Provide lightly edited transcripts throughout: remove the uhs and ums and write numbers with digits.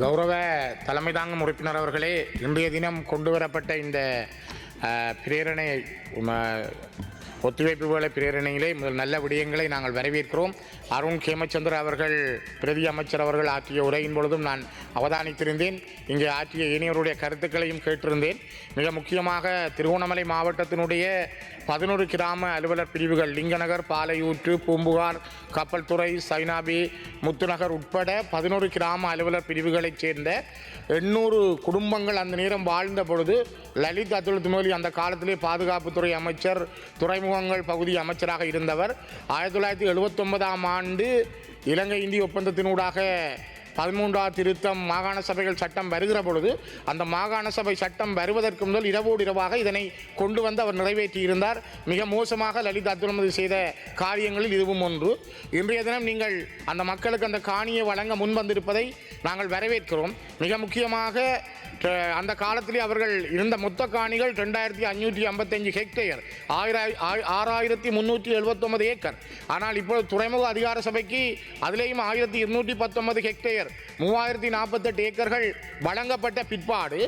கௌரவ தலைமை தாங்கும் உறுப்பினர் அவர்களே, இன்றைய தினம் கொண்டு வரப்பட்ட இந்த பிரேரணை ஒத்துழைப்பு வேலை பிரேரணையிலே முதல் நல்ல விடயங்களை நாங்கள் வரவேற்கிறோம். அருண் கேமச்சந்திர அவர்கள் பிரதி அமைச்சர் அவர்கள் ஆற்றிய உரையின் பொழுதும் நான் அவதானித்திருந்தேன். இங்கே ஆற்றிய இனியவருடைய கருத்துக்களையும் கேட்டிருந்தேன். மிக முக்கியமாக திருகோணமலை மாவட்டத்தினுடைய 11 கிராம அலுவலர் பிரிவுகள் லிங்கநகர், பாலையூற்று, பூம்புகார், கப்பல்துறை, சைனாபி, முத்துநகர் உட்பட 11 கிராம அலுவலர் பிரிவுகளைச் சேர்ந்த 800 குடும்பங்கள் அந்த நேரம் வாழ்ந்த பொழுது லலித் அதுல் துமோலி அந்த காலத்திலே பாதுகாப்புத்துறை அமைச்சர், துறைமுகங்கள் பகுதி அமைச்சராக இருந்தவர். 1979ஆம் ஆண்டு இலங்கை இந்திய ஒப்பந்தத்தினூடாக 13ஆம் திருத்தம் மாகாண சபைகள் சட்டம் வருகிற பொழுது அந்த மாகாண சபை சட்டம் வருவதற்கு முதல் இரவோடு இரவாக இதனை கொண்டு வந்து அவர் நிறைவேற்றியிருந்தார். மிக மோசமாக லலித் அத்துல்மதி செய்த காரியங்களில் இதுவும் ஒன்று. இன்றைய தினம் நீங்கள் அந்த மக்களுக்கு அந்த காணியை வழங்க முன்வந்திருப்பதை நாங்கள் வரவேற்கிறோம். மிக முக்கியமாக அந்த காலத்திலே அவர்கள் இருந்த மொத்த காணிகள் 2555 ஹெக்டேயர், 6379 ஏக்கர். ஆனால் இப்பொழுது துறைமுக அதிகார சபைக்கு அதிலேயும் 1219 ஹெக்டேயர், 3048 ஏக்கர்கள் வழங்கப்பட்ட பிற்பாடு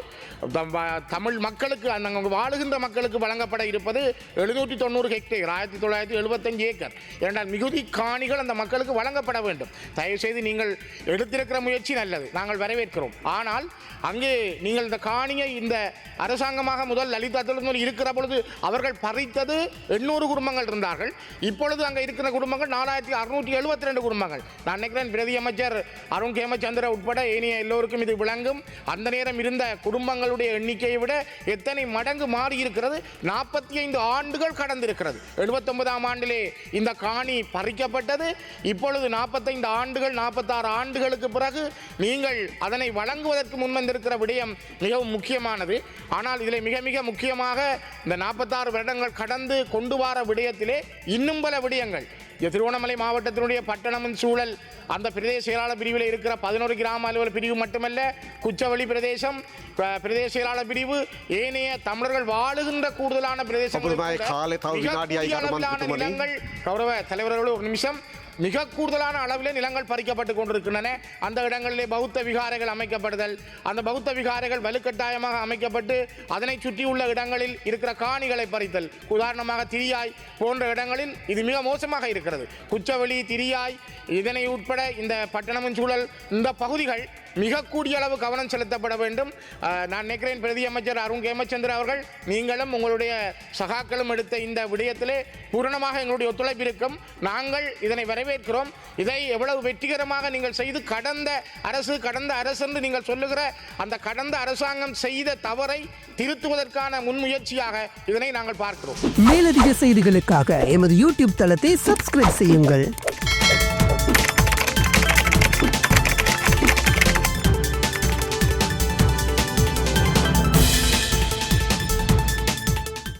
தமிழ் மக்களுக்கு அந்த வாழுகின்ற மக்களுக்கு வழங்கப்பட இருப்பது 790 ஹெக்டேயர், 1975 ஏக்கர். இரண்டால் மிகுதி காணிகள் அந்த மக்களுக்கு வழங்கப்பட வேண்டும். தயவுசெய்து நீங்கள் எடுத்திருக்கிற முயற்சி நல்லது, நாங்கள் வரவேற்கிறோம். ஆனால் அங்கே நீங்கள் இந்த காணியை இந்த அரசாங்கமாக முதல் லலித் அதுல் இருக்கிற பொழுது அவர்கள் பறித்தது 800 குடும்பங்கள் இருந்தார்கள். இப்பொழுது அங்கே இருக்கிற குடும்பங்கள் 4672 குடும்பங்கள். நான் நினைக்கிறேன் பிரதி அமைச்சர் அருண் கேமச்சந்திர உட்பட ஏனைய எல்லோருக்கும் இது விளங்கும். அந்த நேரம் இருந்த குடும்பங்களுடைய எண்ணிக்கையை விட எத்தனை மடங்கு மாறி இருக்கிறது. 45 ஆண்டுகள் கடந்திருக்கிறது. 79ஆம் ஆண்டிலே இந்த காணி பறிக்கப்பட்டது. இப்பொழுது 45 ஆண்டுகள், 46 ஆண்டுகளுக்கு பிறகு நீங்கள் அதனை வழங்குவதற்கு முன்வந்திருக்கிற விடயம் மிகவும் முக்கியமானது. ஆனால் இதில் மிக மிக முக்கியமாக இந்த 46 வருடங்கள் கடந்து கொண்டு வர விடயத்திலே இன்னும் பல விடயங்கள். திருவண்ணாமலை மாவட்டத்தினுடைய பட்டணமின் சூழல் அந்த பிரதேச செயலாளர் பிரிவில் இருக்கிற 11 கிராம அலுவலர் பிரிவு மட்டுமல்ல, குச்சவெளி பிரதேசம் பிரதேச செயலாளர் பிரிவு, ஏனைய தமிழர்கள் வாழுகின்ற கூடுதலான பிரதேசங்கள், கௌரவ தலைவர்கள் ஒரு நிமிஷம், மிக கூடுதலான அளவிலே நிலங்கள் பறிக்கப்பட்டு கொண்டிருக்கின்றன. அந்த இடங்களிலே பௌத்த விகாரைகள் அமைக்கப்படுதல், அந்த பௌத்த விகாரைகள் வலுக்கட்டாயமாக அமைக்கப்பட்டு அதனை சுற்றியுள்ள இடங்களில் இருக்கிற காணிகளை பறித்தல். உதாரணமாக திரியாய் போன்ற இடங்களில் இது மிக மோசமாக இருக்கிறது. குச்சவெளி, திரியாய் இதனை உட்பட இந்த பட்டணமின் சூழல் இந்த பகுதிகள் மிக கூடிய அளவு கவனம் செலுத்தப்பட வேண்டும். நான் நினைக்கிறேன் பிரதி அமைச்சர் அருண் கேமச்சந்திர அவர்கள், நீங்களும் உங்களுடைய சகாக்களும் எடுத்த இந்த விடயத்திலே பூரணமாக எங்களுடைய ஒத்துழைப்பு இருக்கும். நாங்கள் இதனை வரவேற்கிறோம். இதை எவ்வளவு வெற்றிகரமாக நீங்கள் செய்து கடந்த அரசு என்று நீங்கள் சொல்லுகிற அந்த கடந்த அரசாங்கம் செய்த தவறை திருத்துவதற்கான முன்முயற்சியாக இதனை நாங்கள் பார்க்கிறோம். மேலதிக செய்திகளுக்காக எமது யூடியூப் தளத்தை சப்ஸ்கிரைப் செய்யுங்கள்.